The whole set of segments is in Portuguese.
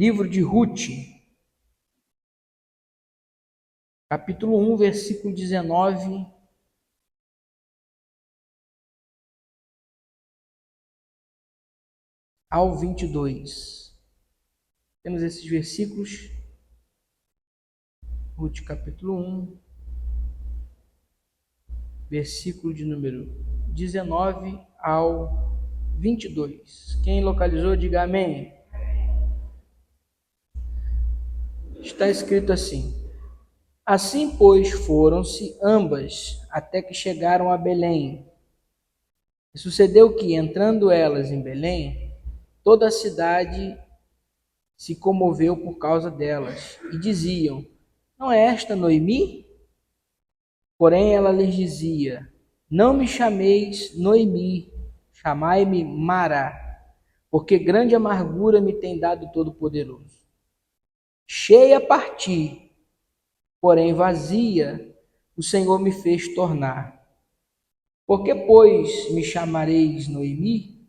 Livro de Ruth, capítulo 1, versículo 19 ao 22. Temos esses versículos. Ruth, capítulo 1, versículo de número 19 ao 22. Quem localizou, diga amém. Está escrito assim: Assim, pois, foram-se ambas, até que chegaram a Belém. E sucedeu que, entrando elas em Belém, toda a cidade se comoveu por causa delas, e diziam: Não é esta Noemi? Porém ela lhes dizia: Não me chameis Noemi, chamai-me Mara, porque grande amargura me tem dado o Todo-Poderoso. Cheia parti, porém vazia, o Senhor me fez tornar. Por que, pois, me chamareis Noemi?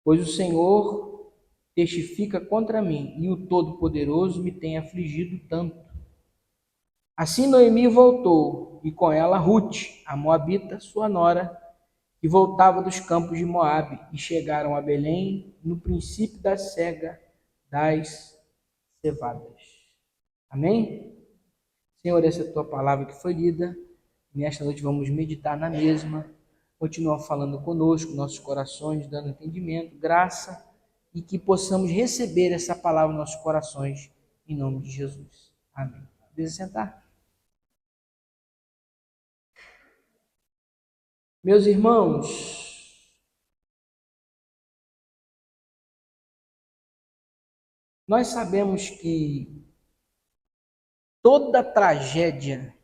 Pois o Senhor testifica contra mim, e o Todo-Poderoso me tem afligido tanto. Assim Noemi voltou, e com ela Ruth, a moabita, sua nora, que voltava dos campos de Moabe, e chegaram a Belém no princípio da cega das cevadas. Amém? Senhor, essa é a tua palavra que foi lida. Nesta noite vamos meditar na mesma. Continua falando conosco, nossos corações, dando entendimento, graça, e que possamos receber essa palavra nos nossos corações, em nome de Jesus. Amém. Pode sentar. Meus irmãos, nós sabemos que toda tragédia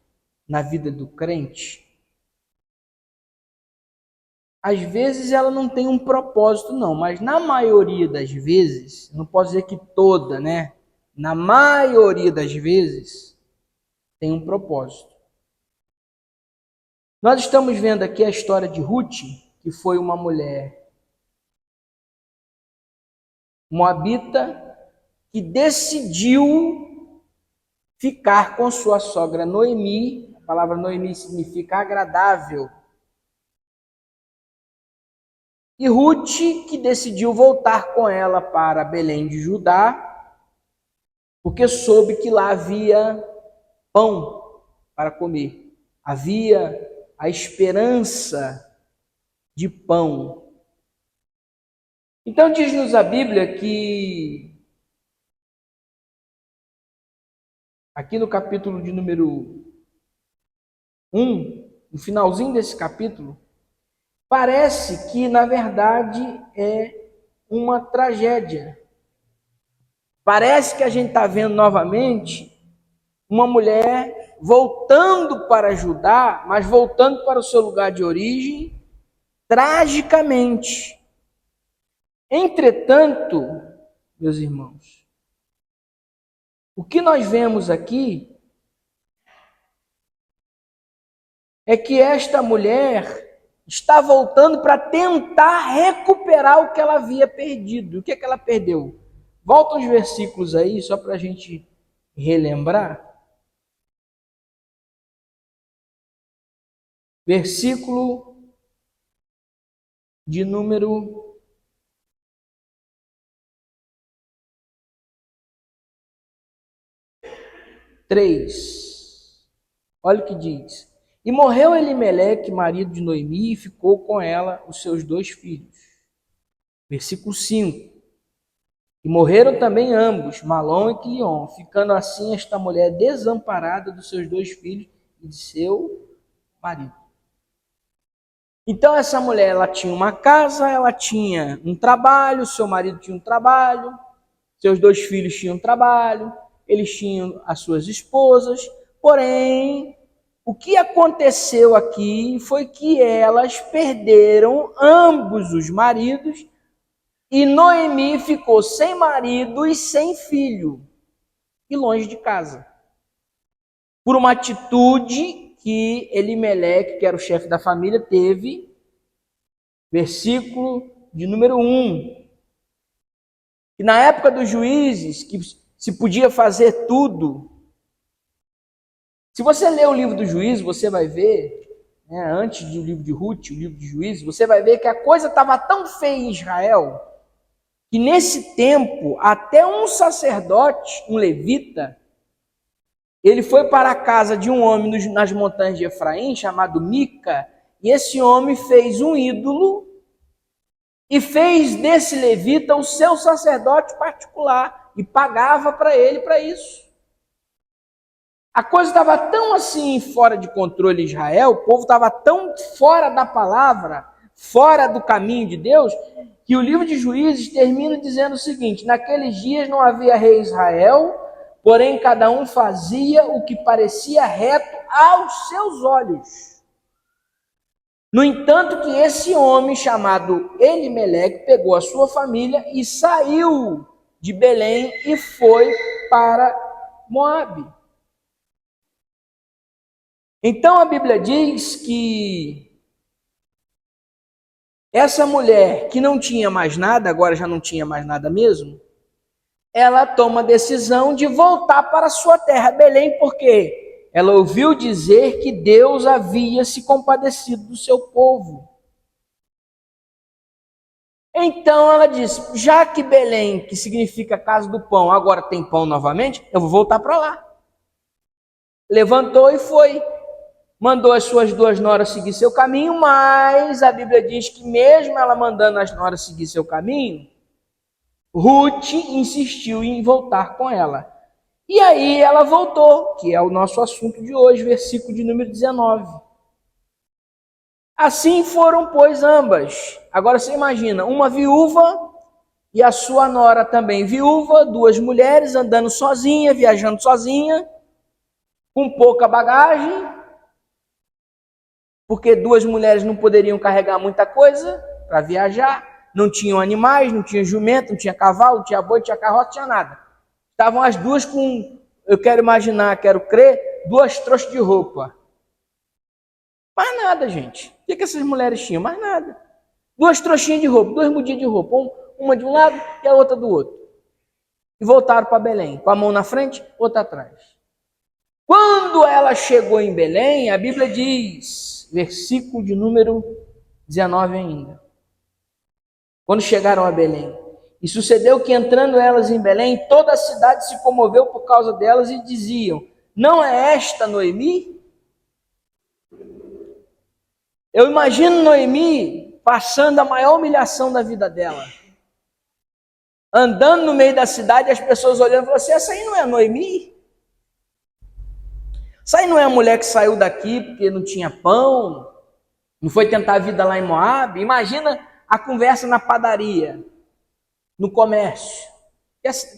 na vida do crente, às vezes ela não tem um propósito não, mas na maioria das vezes, não posso dizer que toda, né? Na maioria das vezes tem um propósito. Nós estamos vendo aqui a história de Ruth, que foi uma mulher moabita que decidiu ficar com sua sogra Noemi. A palavra Noemi significa agradável. E Ruth, que decidiu voltar com ela para Belém de Judá, porque soube que lá havia pão para comer. Havia a esperança de pão. Então diz-nos a Bíblia que, aqui no capítulo de número 1, no finalzinho desse capítulo, parece que, na verdade, é uma tragédia. Parece que a gente está vendo novamente uma mulher voltando para Judá, mas voltando para o seu lugar de origem, tragicamente. Entretanto, meus irmãos, o que nós vemos aqui é que esta mulher está voltando para tentar recuperar o que ela havia perdido. O que é que ela perdeu? Volta os versículos aí, só para a gente relembrar. Versículo de número 3. Olha o que diz. E morreu Elimeleque, marido de Noemi, e ficou com ela os seus 2 filhos. Versículo 5. E morreram também ambos, Malom e Quilion, ficando assim esta mulher desamparada dos seus 2 filhos e de seu marido. Então essa mulher, ela tinha uma casa, ela tinha um trabalho, seu marido tinha um trabalho, seus 2 filhos tinham um trabalho, eles tinham as suas esposas, porém, o que aconteceu aqui foi que elas perderam ambos os maridos e Noemi ficou sem marido e sem filho e longe de casa. Por uma atitude que Elimeleque, que era o chefe da família, teve, versículo de número 1. que na época dos juízes, que se podia fazer tudo. Se você ler o livro do Juízes, você vai ver, né, antes do livro de Ruth, o livro de Juízes, você vai ver que a coisa estava tão feia em Israel, que nesse tempo, até um sacerdote, um levita, ele foi para a casa de um homem nas montanhas de Efraim, chamado Mica, e esse homem fez um ídolo e fez desse levita o seu sacerdote particular e pagava para ele para isso. A coisa estava tão assim fora de controle em Israel, o povo estava tão fora da palavra, fora do caminho de Deus, que o livro de Juízes termina dizendo o seguinte: naqueles dias não havia rei em Israel, porém cada um fazia o que parecia reto aos seus olhos. No entanto que esse homem chamado Elimeleque pegou a sua família e saiu de Belém e foi para Moabe. Então a Bíblia diz que essa mulher que não tinha mais nada, agora já não tinha mais nada mesmo, ela toma a decisão de voltar para a sua terra, Belém, porque ela ouviu dizer que Deus havia se compadecido do seu povo. Então ela diz, já que Belém, que significa casa do pão, agora tem pão novamente, eu vou voltar para lá. Levantou e foi. Mandou as suas duas noras seguir seu caminho, mas a Bíblia diz que mesmo ela mandando as noras seguir seu caminho, Ruth insistiu em voltar com ela. E aí ela voltou, que é o nosso assunto de hoje, versículo de número 19. Assim foram, pois, ambas. Agora você imagina, uma viúva e a sua nora também viúva, duas mulheres andando sozinha, viajando sozinha, com pouca bagagem, porque duas mulheres não poderiam carregar muita coisa para viajar, não tinham animais, não tinha jumento, não tinha cavalo, não tinha boi, não tinha carroça, não tinha nada. Estavam as duas com, eu quero imaginar, quero crer, duas trouxas de roupa. Mais nada, gente. O que essas mulheres tinham? Mais nada. Duas trouxinhas de roupa, duas mudinhas de roupa, uma de um lado e a outra do outro. E voltaram para Belém, com a mão na frente, outra atrás. Quando ela chegou em Belém, a Bíblia diz, versículo de número 19 ainda. Quando chegaram a Belém, e sucedeu que entrando elas em Belém, toda a cidade se comoveu por causa delas e diziam, não é esta Noemi? Eu imagino Noemi passando a maior humilhação da vida dela. Andando no meio da cidade, as pessoas olhando e falando assim, essa aí não é a Noemi? Essa aí não é a mulher que saiu daqui porque não tinha pão, não foi tentar a vida lá em Moabe? Imagina a conversa na padaria, no comércio.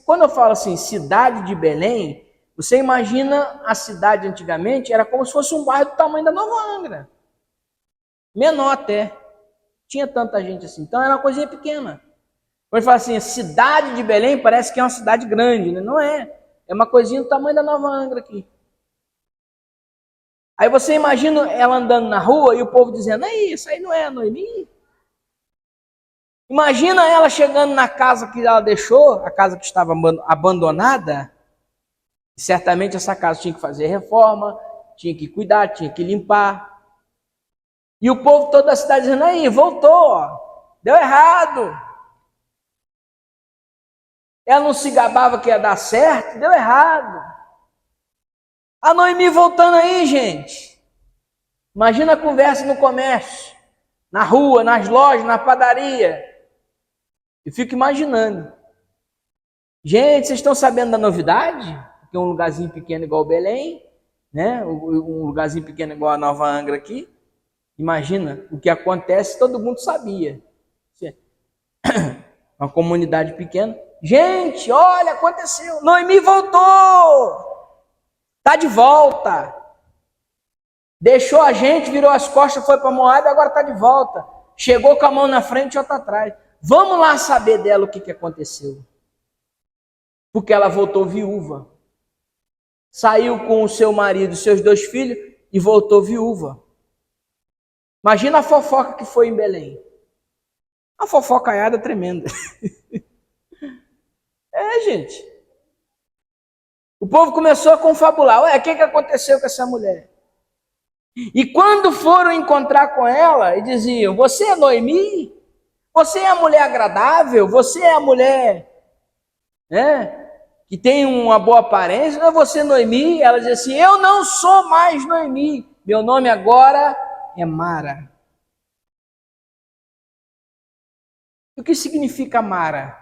Quando eu falo assim, cidade de Belém, você imagina a cidade antigamente, era como se fosse um bairro do tamanho da Nova Angra. Menor até. Tinha tanta gente assim. Então era uma coisinha pequena. Quando fala assim, a cidade de Belém parece que é uma cidade grande, né? Não é. É uma coisinha do tamanho da Nova Angra aqui. Aí você imagina ela andando na rua e o povo dizendo, aí, isso aí não é a Noemi? Imagina ela chegando na casa que ela deixou, a casa que estava abandonada. Certamente essa casa tinha que fazer reforma, tinha que cuidar, tinha que limpar. E o povo todo da cidade dizendo, aí, voltou, ó, deu errado. Ela não se gabava que ia dar certo, deu errado. A Noemi voltando aí, gente. Imagina a conversa no comércio, na rua, nas lojas, na padaria. Eu fico imaginando. Gente, vocês estão sabendo da novidade? Que é um lugarzinho pequeno igual Belém, né? Um lugarzinho pequeno igual a Nova Angra aqui. Imagina o que acontece, todo mundo sabia. Uma comunidade pequena. Gente, olha, aconteceu. Noemi voltou. Está de volta. Deixou a gente, virou as costas, foi para Moabe, agora está de volta. Chegou com a mão na frente e outra atrás. Vamos lá saber dela o que aconteceu. Porque ela voltou viúva. Saiu com o seu marido e seus dois filhos e voltou viúva. Imagina a fofoca que foi em Belém. A fofocaiada tremenda. É, gente. O povo começou a confabular. Ué, o que aconteceu com essa mulher? E quando foram encontrar com ela, e diziam, você é Noemi? Você é a mulher agradável? Você é a mulher, né, que tem uma boa aparência? Não é você Noemi? Ela dizia assim, eu não sou mais Noemi. Meu nome agora é Mara. O que significa Mara?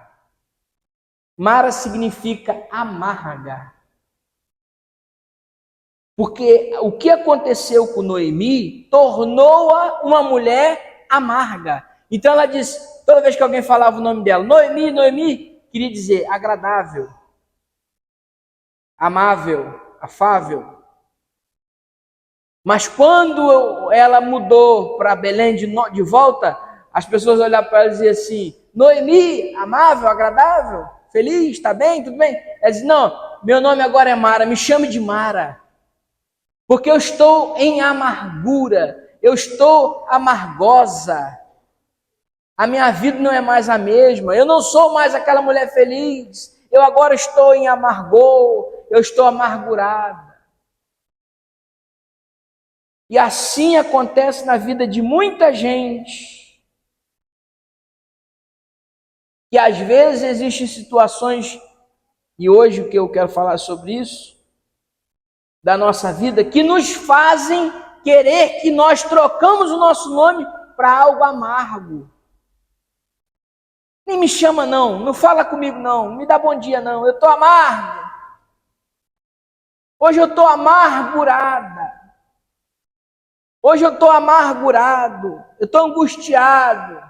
Mara significa amarga. Porque o que aconteceu com Noemi tornou-a uma mulher amarga. Então ela diz, toda vez que alguém falava o nome dela, Noemi, Noemi, queria dizer agradável, amável, afável. Mas quando ela mudou para Belém de volta, as pessoas olhavam para ela e diziam assim, Noemi, amável, agradável, feliz, está bem, tudo bem? Ela disse, não, meu nome agora é Mara, me chame de Mara. Porque eu estou em amargura, eu estou amargosa, a minha vida não é mais a mesma, eu não sou mais aquela mulher feliz, eu agora estou em amargor, eu estou amargurada. E assim acontece na vida de muita gente, que às vezes existem situações, e hoje o que eu quero falar sobre isso, da nossa vida, que nos fazem querer que nós trocamos o nosso nome para algo amargo. Nem me chama não, não fala comigo não, me dá bom dia não, eu estou amargo. Hoje eu estou amargurada. Hoje eu estou amargurado, eu estou angustiado.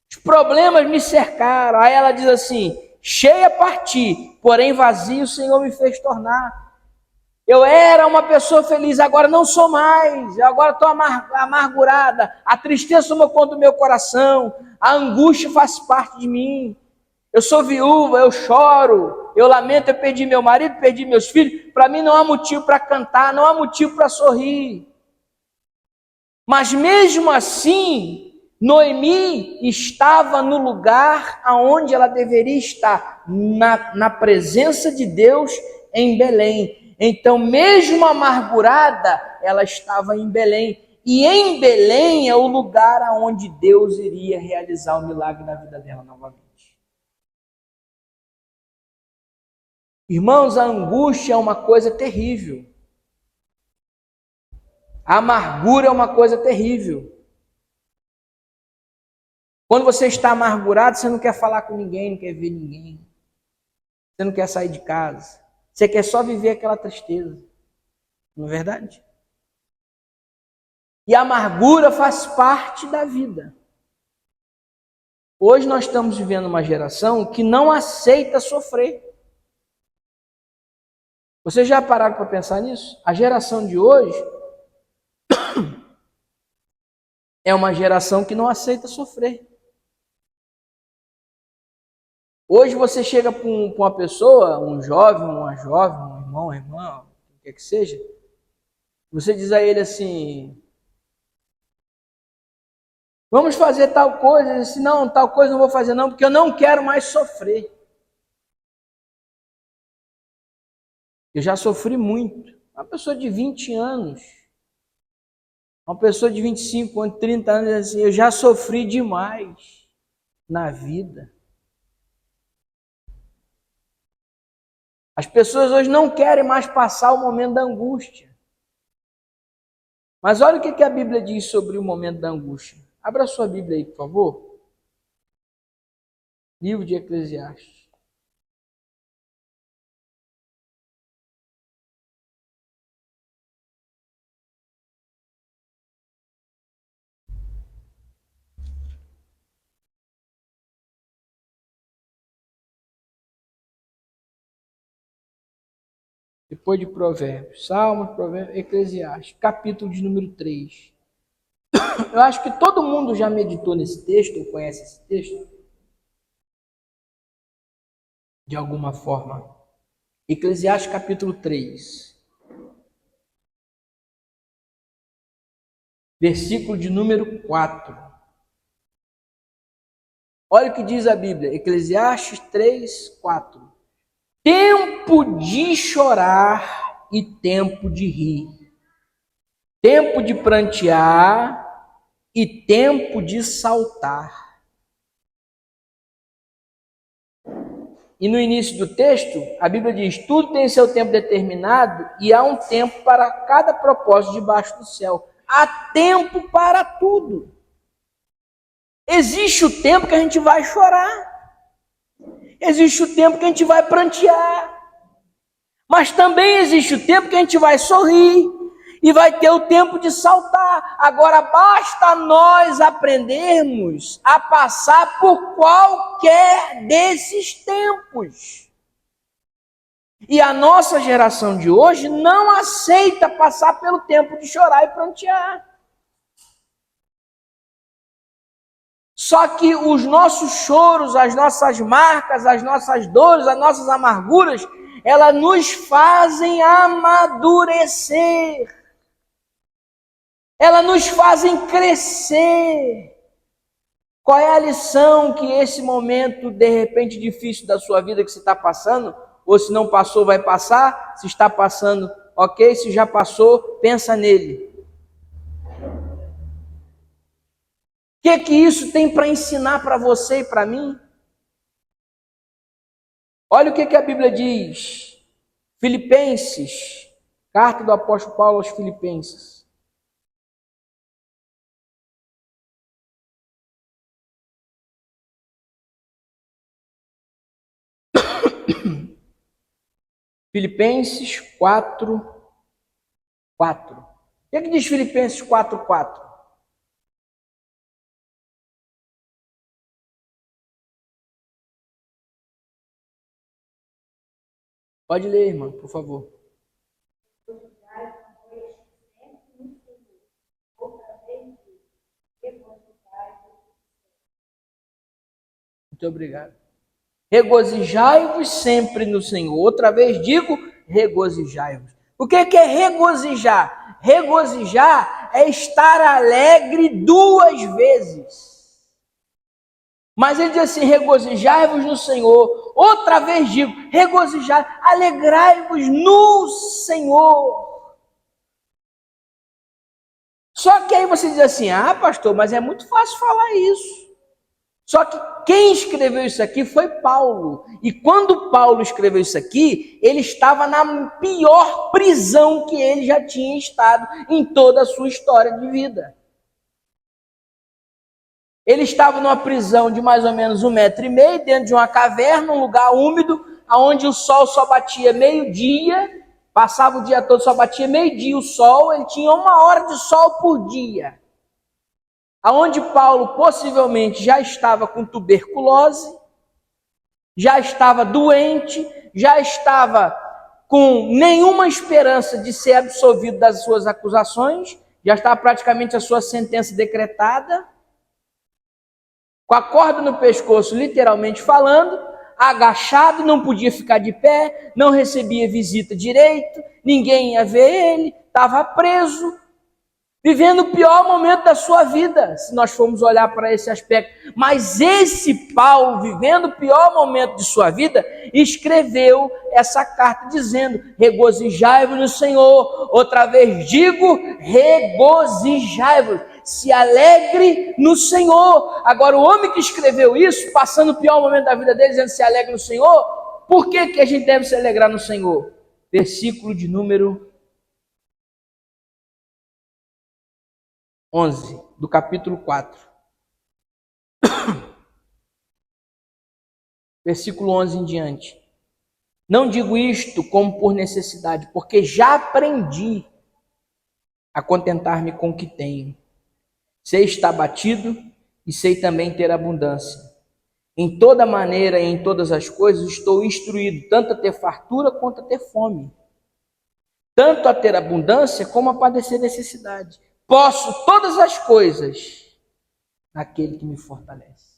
Os problemas me cercaram. Aí ela diz assim, cheia parti, porém vazio o Senhor me fez tornar. Eu era uma pessoa feliz, agora não sou mais, eu agora estou amargurada, a tristeza tomou conta do meu coração, a angústia faz parte de mim, eu sou viúva, eu choro, eu lamento, eu perdi meu marido, perdi meus filhos, para mim não há motivo para cantar, não há motivo para sorrir. Mas mesmo assim, Noemi estava no lugar aonde ela deveria estar, na presença de Deus em Belém. Então, mesmo amargurada, ela estava em Belém. E em Belém é o lugar aonde Deus iria realizar o milagre na vida dela novamente. Irmãos, a angústia é uma coisa terrível. A amargura é uma coisa terrível. Quando você está amargurado, você não quer falar com ninguém, não quer ver ninguém. Você não quer sair de casa. Você quer só viver aquela tristeza. Não é verdade? E a amargura faz parte da vida. Hoje nós estamos vivendo uma geração que não aceita sofrer. Vocês já pararam para pensar nisso? A geração de hoje é uma geração que não aceita sofrer. Hoje você chega para uma pessoa, um jovem, uma jovem, um irmão, uma irmã, o que quer que seja, você diz a ele assim, vamos fazer tal coisa, ele diz, não, tal coisa não vou fazer não, porque eu não quero mais sofrer. Eu já sofri muito. Uma pessoa de 20 anos, uma pessoa de 25 anos, 30 anos, assim, eu já sofri demais na vida. As pessoas hoje não querem mais passar o momento da angústia. Mas olha o que a Bíblia diz sobre o momento da angústia. Abra sua Bíblia aí, por favor. Livro de Eclesiastes. Depois de Provérbios, Salmos, Provérbios, Eclesiastes, capítulo de número 3. Eu acho que todo mundo já meditou nesse texto, ou conhece esse texto, de alguma forma. Eclesiastes capítulo 3, versículo de número 4. Olha o que diz a Bíblia, Eclesiastes 3:4. Tempo de chorar e tempo de rir. Tempo de prantear e tempo de saltar. E no início do texto, a Bíblia diz, tudo tem seu tempo determinado e há um tempo para cada propósito debaixo do céu. Há tempo para tudo. Existe o tempo que a gente vai chorar. Existe o tempo que a gente vai prantear. Mas também existe o tempo que a gente vai sorrir. E vai ter o tempo de saltar. Agora basta nós aprendermos a passar por qualquer desses tempos. E a nossa geração de hoje não aceita passar pelo tempo de chorar e prantear. Só que os nossos choros, as nossas marcas, as nossas dores, as nossas amarguras, elas nos fazem amadurecer. Elas nos fazem crescer. Qual é a lição que esse momento, de repente, difícil da sua vida que você está passando, ou se não passou, vai passar, se está passando, ok, se já passou, pensa nele. O que isso tem para ensinar para você e para mim? Olha o que a Bíblia diz. Filipenses, carta do apóstolo Paulo aos Filipenses. Filipenses 4:4. O que diz Filipenses 4:4? Pode ler, irmã, por favor. Muito obrigado. Regozijai-vos sempre no Senhor. Outra vez digo, regozijai-vos. O que é regozijar? Regozijar é estar alegre duas vezes. Mas ele diz assim, regozijai-vos no Senhor. Outra vez digo, regozijai, alegrai-vos no Senhor. Só que aí você diz assim, pastor, mas é muito fácil falar isso. Só que quem escreveu isso aqui foi Paulo. E quando Paulo escreveu isso aqui, ele estava na pior prisão que ele já tinha estado em toda a sua história de vida. Ele estava numa prisão de mais ou menos 1,5 metros, dentro de uma caverna, um lugar úmido, onde o sol só batia meio-dia, passava o dia todo, só batia meio-dia o sol, ele tinha 1 hora de sol por dia. Aonde Paulo possivelmente já estava com tuberculose, já estava doente, já estava com nenhuma esperança de ser absolvido das suas acusações, já estava praticamente a sua sentença decretada, com a corda no pescoço, literalmente falando, agachado, não podia ficar de pé, não recebia visita direito, ninguém ia ver ele, estava preso, vivendo o pior momento da sua vida, se nós formos olhar para esse aspecto. Mas esse Paulo, vivendo o pior momento de sua vida, escreveu essa carta dizendo, regozijai-vos no Senhor. Outra vez digo, regozijai-vos, se alegre no Senhor. Agora, o homem que escreveu isso, passando o pior momento da vida dele, dizendo se alegre no Senhor, por que a gente deve se alegrar no Senhor? Versículo de número 11, do capítulo 4. Versículo 11 em diante. Não digo isto como por necessidade, porque já aprendi a contentar-me com o que tenho. Sei estar batido e sei também ter abundância. Em toda maneira e em todas as coisas estou instruído, tanto a ter fartura quanto a ter fome. Tanto a ter abundância como a padecer necessidade. Posso todas as coisas naquele que me fortalece.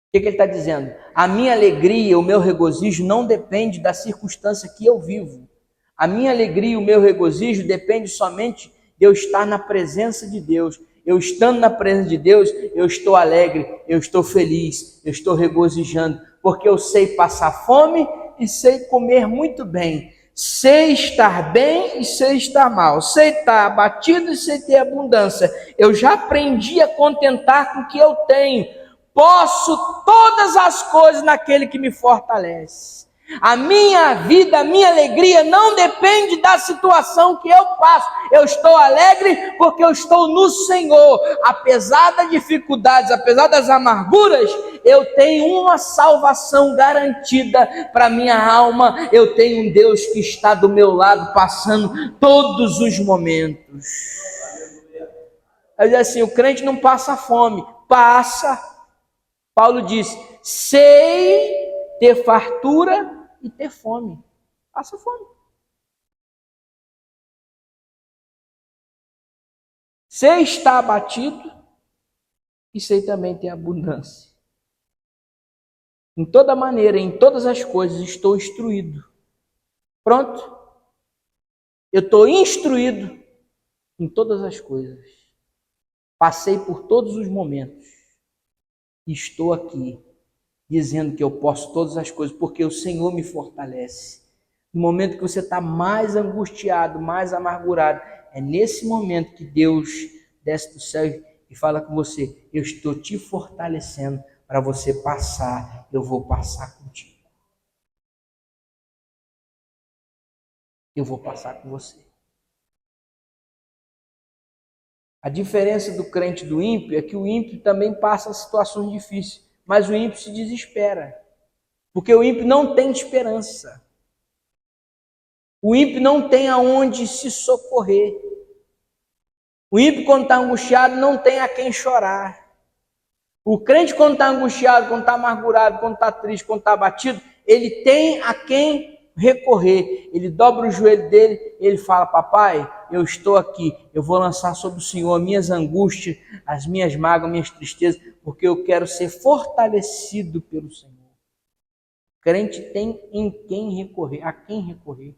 O que ele está dizendo? A minha alegria, o meu regozijo não depende da circunstância que eu vivo. A minha alegria, o meu regozijo depende somente de eu estar na presença de Deus. Eu estando na presença de Deus, eu estou alegre, eu estou feliz, eu estou regozijando, porque eu sei passar fome e sei comer muito bem. Sei estar bem e sei estar mal. Sei estar abatido e sei ter abundância. Eu já aprendi a contentar com o que eu tenho. Posso todas as coisas naquele que me fortalece. A minha vida, a minha alegria não depende da situação que eu passo. Eu estou alegre porque eu estou no Senhor. Apesar das dificuldades, apesar das amarguras, eu tenho uma salvação garantida para minha alma. Eu tenho um Deus que está do meu lado, passando todos os momentos. Eu digo assim, o crente não passa fome, passa. Paulo diz, sei ter fartura e ter fome. Passa fome. Sei estar abatido e sei também ter abundância. Em toda maneira, em todas as coisas, estou instruído. Pronto? Eu estou instruído em todas as coisas. Passei por todos os momentos. E estou aqui, dizendo que eu posso todas as coisas, porque o Senhor me fortalece. No momento que você está mais angustiado, mais amargurado, é nesse momento que Deus desce do céu e fala com você, eu estou te fortalecendo para você passar, eu vou passar contigo. Eu vou passar com você. A diferença do crente e do ímpio é que o ímpio também passa situações difíceis, mas o ímpio se desespera, porque o ímpio não tem esperança. O ímpio não tem aonde se socorrer. O ímpio, quando está angustiado, não tem a quem chorar. O crente, quando está angustiado, quando está amargurado, quando está triste, quando está abatido, ele tem a quem recorrer. Ele dobra o joelho dele, ele fala, papai, eu estou aqui, eu vou lançar sobre o Senhor minhas angústias, as minhas mágoas, minhas tristezas, porque eu quero ser fortalecido pelo Senhor. O crente tem em quem recorrer, a quem recorrer.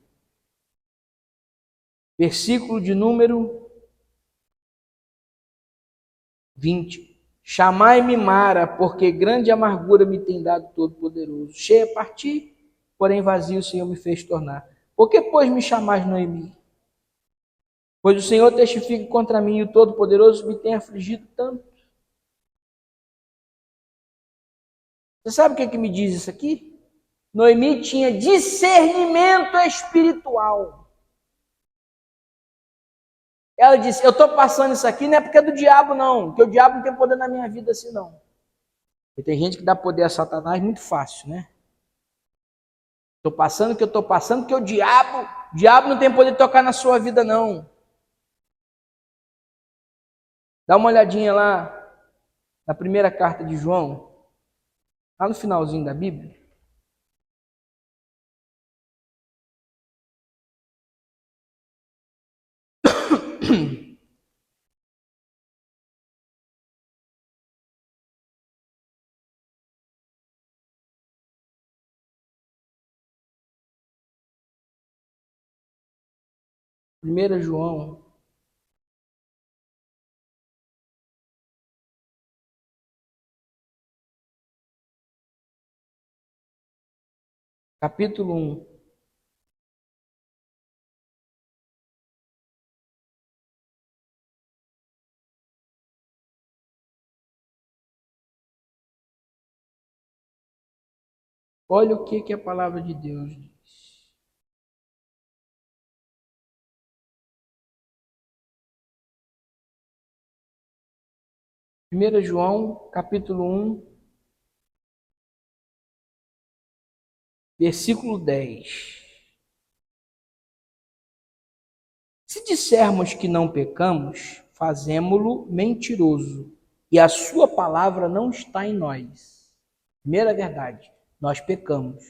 Versículo de número 20. Chamai-me Mara, porque grande amargura me tem dado Todo-Poderoso. Cheia parti, porém vazio o Senhor me fez tornar. Por que, pois, me chamais Noemi? Pois o Senhor testifica contra mim e o Todo-Poderoso me tem afligido tanto. Você sabe o que me diz isso aqui? Noemi tinha discernimento espiritual. Ela disse, eu estou passando isso aqui não é porque é do diabo não, porque o diabo não tem poder na minha vida assim não. E tem gente que dá poder a Satanás muito fácil, né? Estou passando o que eu estou passando, porque o diabo não tem poder de tocar na sua vida não. Dá uma olhadinha lá na primeira carta de João, lá no finalzinho da Bíblia. Primeira João, capítulo 1. Olha o que a palavra de Deus diz. Primeira João, capítulo 1, versículo 10. Se dissermos que não pecamos, fazemo-lo mentiroso, e a sua palavra não está em nós. Primeira verdade, nós pecamos.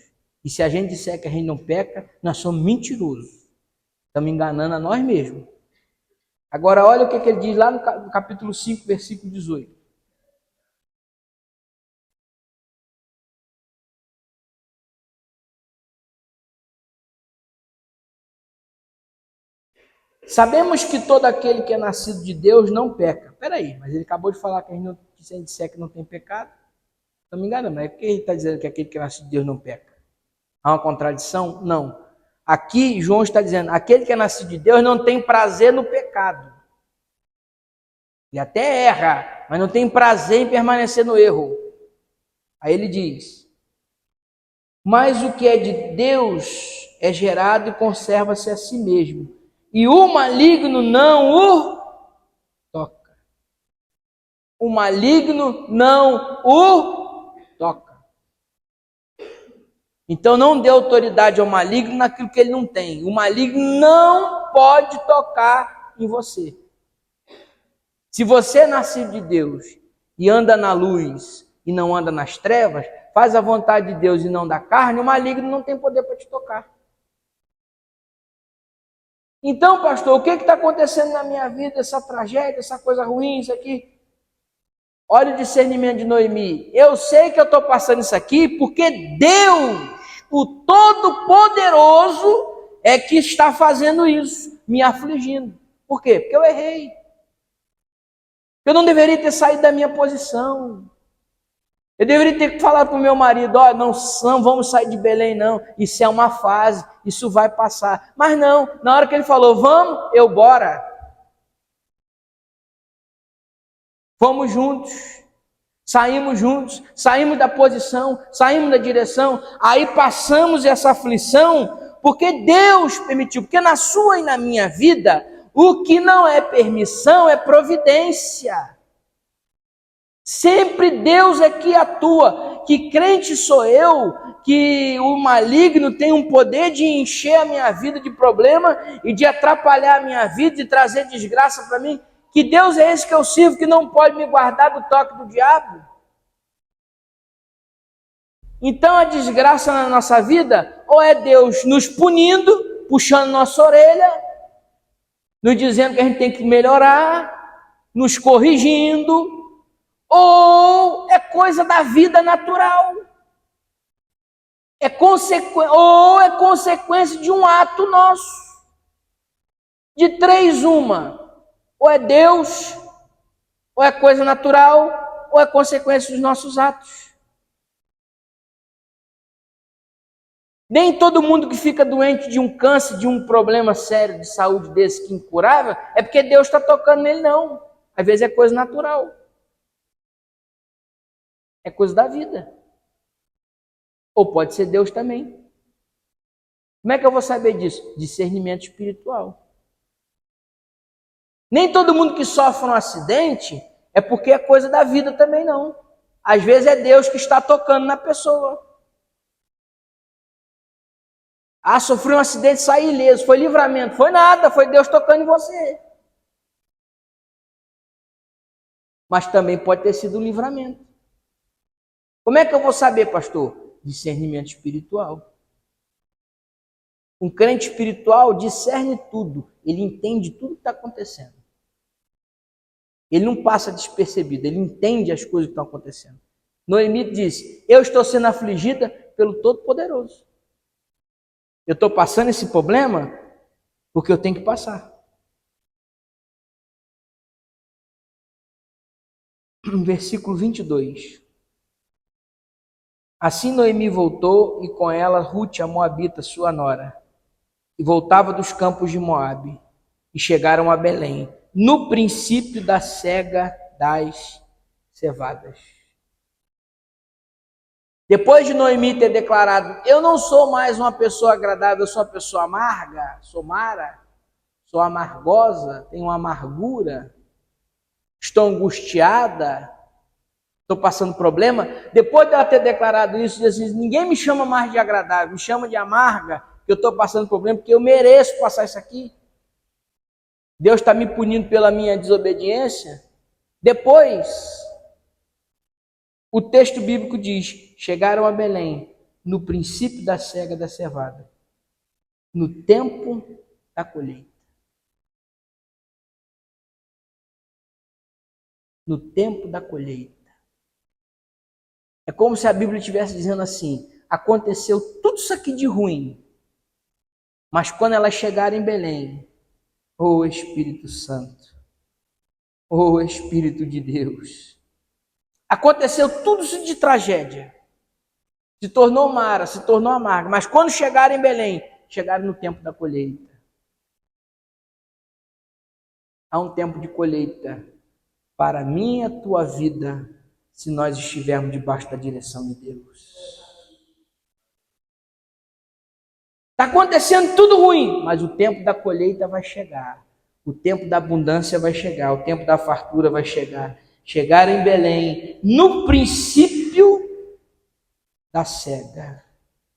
E se a gente disser que a gente não peca, nós somos mentirosos. Estamos enganando a nós mesmos. Agora olha o que ele diz lá no capítulo 5, versículo 18. Sabemos que todo aquele que é nascido de Deus não peca. Peraí, mas ele acabou de falar que a gente disser que não tem pecado. Não me engano, mas é porque ele está dizendo que aquele que é nascido de Deus não peca. Há uma contradição? Não. Aqui João está dizendo, aquele que é nascido de Deus não tem prazer no pecado. Ele até erra, mas não tem prazer em permanecer no erro. Aí ele diz, mas o que é de Deus é gerado e conserva-se a si mesmo. E o maligno não o toca. O maligno não o toca. Então não dê autoridade ao maligno naquilo que ele não tem. O maligno não pode tocar em você. Se você é nascido de Deus e anda na luz e não anda nas trevas, faz a vontade de Deus e não da carne, o maligno não tem poder para te tocar. Então, pastor, o que está acontecendo na minha vida, essa tragédia, essa coisa ruim, isso aqui? Olha o discernimento de Noemi. Eu sei que eu estou passando isso aqui porque Deus, o Todo-Poderoso, é que está fazendo isso, me afligindo. Por quê? Porque eu errei. Eu não deveria ter saído da minha posição. Eu deveria ter falado para o meu marido, ó, não vamos sair de Belém não, isso é uma fase, isso vai passar. Mas não, na hora que ele falou, vamos, eu bora. Fomos juntos, saímos da posição, saímos da direção, aí passamos essa aflição, porque Deus permitiu, porque na sua e na minha vida, o que não é permissão é providência. Sempre Deus é que atua. Que crente sou eu, que o maligno tem um poder de encher a minha vida de problema e de atrapalhar a minha vida, de trazer desgraça para mim. Que Deus é esse que eu sirvo, que não pode me guardar do toque do diabo? Então a desgraça na nossa vida, ou é Deus nos punindo, puxando nossa orelha, nos dizendo que a gente tem que melhorar, nos corrigindo, ou é coisa da vida natural, ou é consequência de um ato nosso. De três, uma, ou é Deus, ou é coisa natural, ou é consequência dos nossos atos. Nem todo mundo que fica doente de um câncer, de um problema sério de saúde desse que é incurável, é porque Deus está tocando nele, não. Às vezes é coisa natural. É coisa da vida. Ou pode ser Deus também. Como é que eu vou saber disso? Discernimento espiritual. Nem todo mundo que sofre um acidente é porque é coisa da vida também, não. Às vezes é Deus que está tocando na pessoa. Ah, sofri um acidente, saí ileso, foi livramento. Foi nada, foi Deus tocando em você. Mas também pode ter sido um livramento. Como é que eu vou saber, pastor? Discernimento espiritual. Um crente espiritual discerne tudo. Ele entende tudo que está acontecendo. Ele não passa despercebido, ele entende as coisas que estão acontecendo. Noemi disse, eu estou sendo afligida pelo Todo-Poderoso. Eu estou passando esse problema porque eu tenho que passar. Versículo 22. Assim Noemi voltou e com ela Rute, a Moabita, sua nora, e voltava dos campos de Moabe, e chegaram a Belém, no princípio da cega das cevadas. Depois de Noemi ter declarado, eu não sou mais uma pessoa agradável, eu sou uma pessoa amarga, sou mara, sou amargosa, tenho amargura, estou angustiada, estou passando problema. Depois dela ter declarado isso, diz assim, ninguém me chama mais de agradável, me chama de amarga, que eu estou passando problema, porque eu mereço passar isso aqui. Deus está me punindo pela minha desobediência. Depois, o texto bíblico diz, chegaram a Belém, no princípio da cega da cevada, no tempo da colheita. No tempo da colheita. É como se a Bíblia estivesse dizendo assim, aconteceu tudo isso aqui de ruim, mas quando elas chegarem em Belém, Ô Espírito Santo, ô Espírito de Deus. Aconteceu tudo isso de tragédia. Se tornou mara, se tornou amarga. Mas quando chegaram em Belém, chegaram no tempo da colheita. Há um tempo de colheita para a minha e a tua vida, se nós estivermos debaixo da direção de Deus. Está acontecendo tudo ruim, mas o tempo da colheita vai chegar. O tempo da abundância vai chegar. O tempo da fartura vai chegar. Chegaram em Belém, no princípio da cega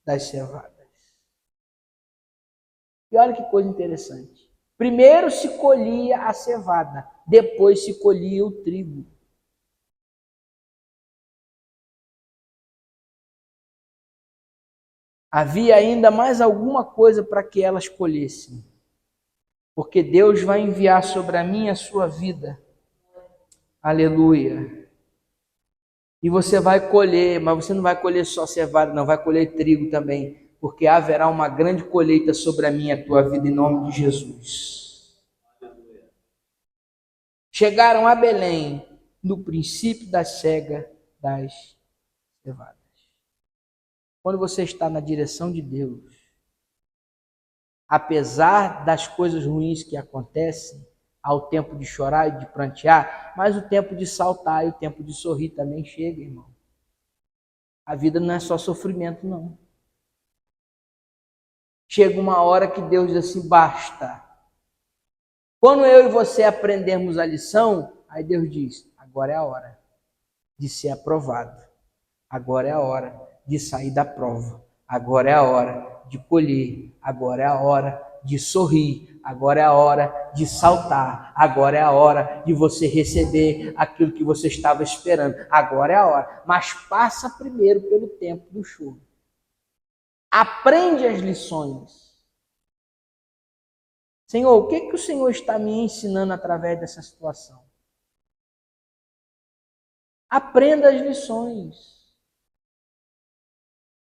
das cevadas. E olha que coisa interessante. Primeiro se colhia a cevada, depois se colhia o trigo. Havia ainda mais alguma coisa para que elas colhessem. Porque Deus vai enviar sobre a minha e a sua vida. Aleluia. E você vai colher, mas você não vai colher só cevada, não, vai colher trigo também. Porque haverá uma grande colheita sobre a minha e a tua vida em nome de Jesus. Chegaram a Belém no princípio da cega das cevadas. Quando você está na direção de Deus, apesar das coisas ruins que acontecem, há o tempo de chorar e de prantear, mas o tempo de saltar e o tempo de sorrir também chega, irmão. A vida não é só sofrimento, não. Chega uma hora que Deus diz assim, basta. Quando eu e você aprendermos a lição, aí Deus diz, agora é a hora de ser aprovado. Agora é a hora de sair da prova. Agora é a hora de colher. Agora é a hora de sorrir. Agora é a hora de saltar. Agora é a hora de você receber aquilo que você estava esperando. Agora é a hora. Mas passa primeiro pelo tempo do choro. Aprende as lições. Senhor, o que o Senhor está me ensinando através dessa situação? Aprenda as lições.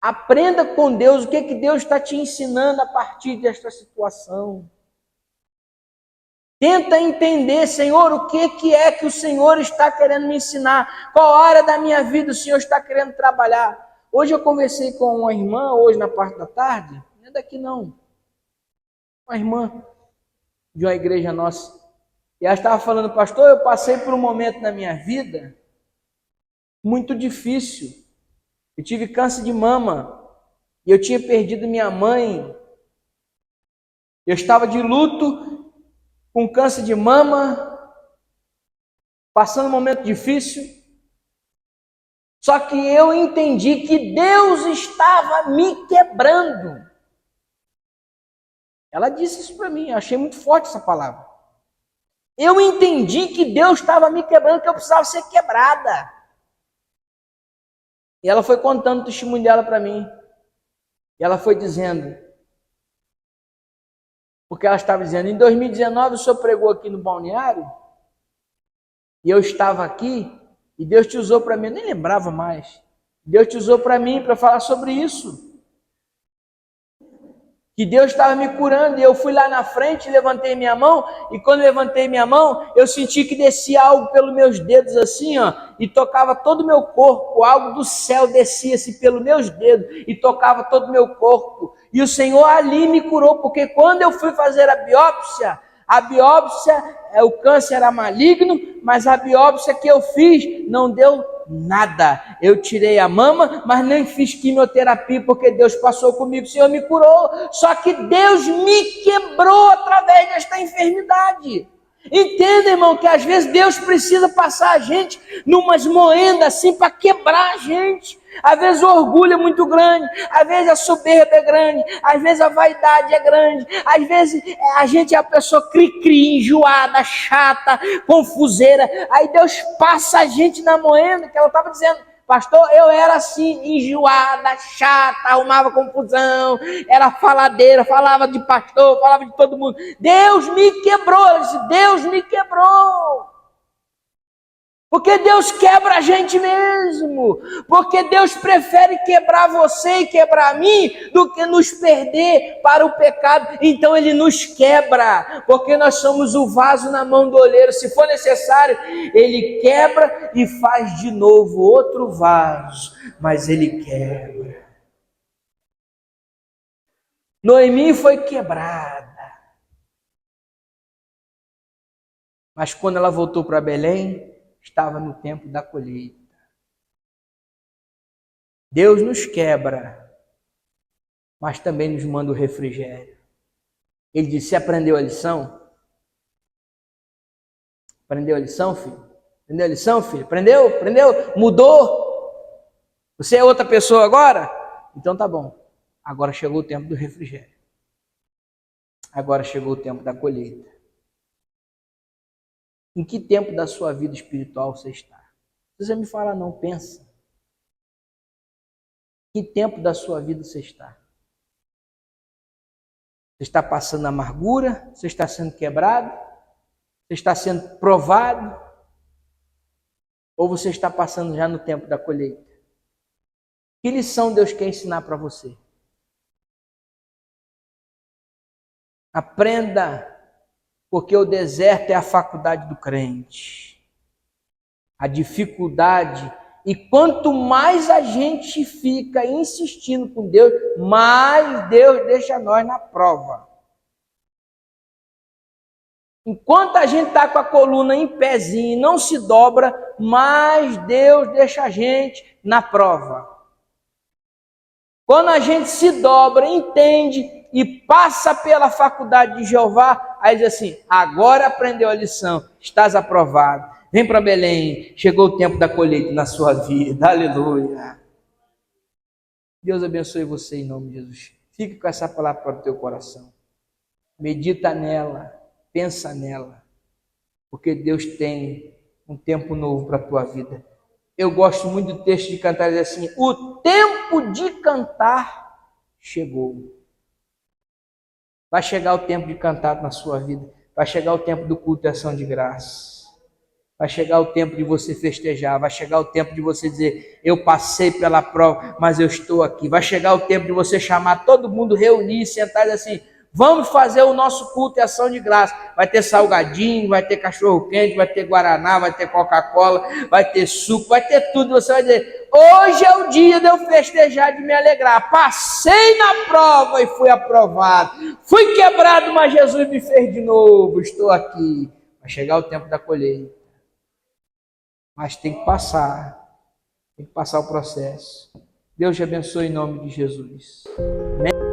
Aprenda com Deus o que Deus está te ensinando a partir desta situação. Tenta entender, Senhor, o que é que o Senhor está querendo me ensinar. Qual área da minha vida o Senhor está querendo trabalhar. Hoje eu conversei com uma irmã, hoje na parte da tarde, não é daqui não, uma irmã de uma igreja nossa. E ela estava falando, pastor, eu passei por um momento na minha vida muito difícil. Eu tive câncer de mama e eu tinha perdido minha mãe. Eu estava de luto com câncer de mama, passando um momento difícil. Só que eu entendi que Deus estava me quebrando. Ela disse isso para mim, eu achei muito forte essa palavra. Eu entendi que Deus estava me quebrando, que eu precisava ser quebrada. E ela foi contando o testemunho dela para mim. E ela foi dizendo, porque ela estava dizendo, em 2019 o senhor pregou aqui no balneário, e eu estava aqui, e Deus te usou para mim, eu nem lembrava mais. Deus te usou para mim, para falar sobre isso. Que Deus estava me curando, e eu fui lá na frente, levantei minha mão, e quando levantei minha mão, eu senti que descia algo pelos meus dedos assim, ó, e tocava todo o meu corpo, algo do céu descia-se pelos meus dedos, e tocava todo o meu corpo, e o Senhor ali me curou, porque quando eu fui fazer a biópsia, o câncer era maligno, mas a biópsia que eu fiz não deu nada. Eu tirei a mama, mas nem fiz quimioterapia, porque Deus passou comigo, o Senhor me curou. Só que Deus me quebrou através desta enfermidade. Entenda, irmão, que às vezes Deus precisa passar a gente numas moendas assim para quebrar a gente. Às vezes o orgulho é muito grande, às vezes a soberba é grande, às vezes a vaidade é grande, às vezes a gente é a pessoa cri-cri, enjoada, chata, confuseira. Aí Deus passa a gente na moenda, que ela estava dizendo, pastor, eu era assim, enjoada, chata, arrumava confusão, era faladeira, falava de pastor, falava de todo mundo. Deus me quebrou, ela disse, Deus me quebrou. Porque Deus quebra a gente mesmo. Porque Deus prefere quebrar você e quebrar a mim do que nos perder para o pecado. Então Ele nos quebra, porque nós somos o vaso na mão do oleiro. Se for necessário, Ele quebra e faz de novo outro vaso. Mas Ele quebra. Noemi foi quebrada. Mas quando ela voltou para Belém, estava no tempo da colheita. Deus nos quebra, mas também nos manda o refrigério. Ele disse: aprendeu a lição? Aprendeu a lição, filho? Aprendeu a lição, filho? Aprendeu? Aprendeu? Mudou? Você é outra pessoa agora? Então tá bom. Agora chegou o tempo do refrigério. Agora chegou o tempo da colheita. Em que tempo da sua vida espiritual você está? Não precisa me falar não, pensa. Que tempo da sua vida você está? Você está passando amargura? Você está sendo quebrado? Você está sendo provado? Ou você está passando já no tempo da colheita? Que lição Deus quer ensinar para você? Aprenda, porque o deserto é a faculdade do crente. A dificuldade. E quanto mais a gente fica insistindo com Deus, mais Deus deixa nós na prova. Enquanto a gente está com a coluna em pezinho e não se dobra, mais Deus deixa a gente na prova. Quando a gente se dobra, entende e passa pela faculdade de Jeová, aí diz assim: agora aprendeu a lição, estás aprovado. Vem para Belém, chegou o tempo da colheita na sua vida, aleluia. Deus abençoe você em nome de Jesus. Fique com essa palavra para o teu coração. Medita nela, pensa nela, porque Deus tem um tempo novo para a tua vida. Eu gosto muito do texto de Cantar, diz assim: o tempo de cantar chegou. Vai chegar o tempo de cantar na sua vida. Vai chegar o tempo do culto e ação de graça. Vai chegar o tempo de você festejar. Vai chegar o tempo de você dizer: eu passei pela prova, mas eu estou aqui. Vai chegar o tempo de você chamar todo mundo, reunir, sentar e dizer assim: vamos fazer o nosso culto e ação de graça. Vai ter salgadinho, vai ter cachorro quente, vai ter guaraná, vai ter Coca-Cola, vai ter suco, vai ter tudo. Você vai dizer: hoje é o dia de eu festejar, de me alegrar. Passei na prova e fui aprovado. Fui quebrado, mas Jesus me fez de novo. Estou aqui. Vai chegar o tempo da colheita. Mas tem que passar o processo. Deus te abençoe em nome de Jesus. Amém?